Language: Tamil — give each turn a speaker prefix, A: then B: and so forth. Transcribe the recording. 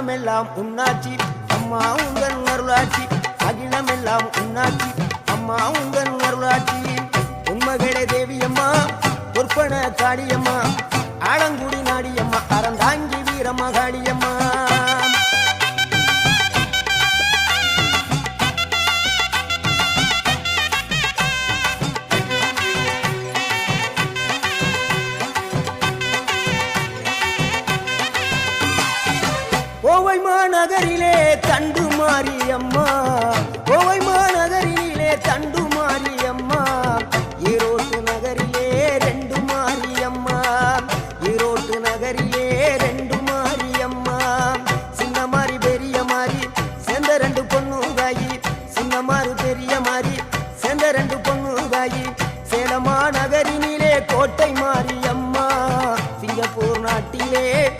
A: அகிலமெல்லாம் உன்னாட்சி அம்மா உங்கள் அருளாட்சி அகிலமெல்லாம் உன்னாட்சி அம்மா உங்கள் அருளாட்சி உண்மகளே தேவியம்மா பொற்பன காளியம்மா ஆலங்குடி நாடியம்மா அறந்தாங்கி வீரம்மா காளியம்மா கோவை மாநகரிலே தண்டு மாரியம்மா கோவை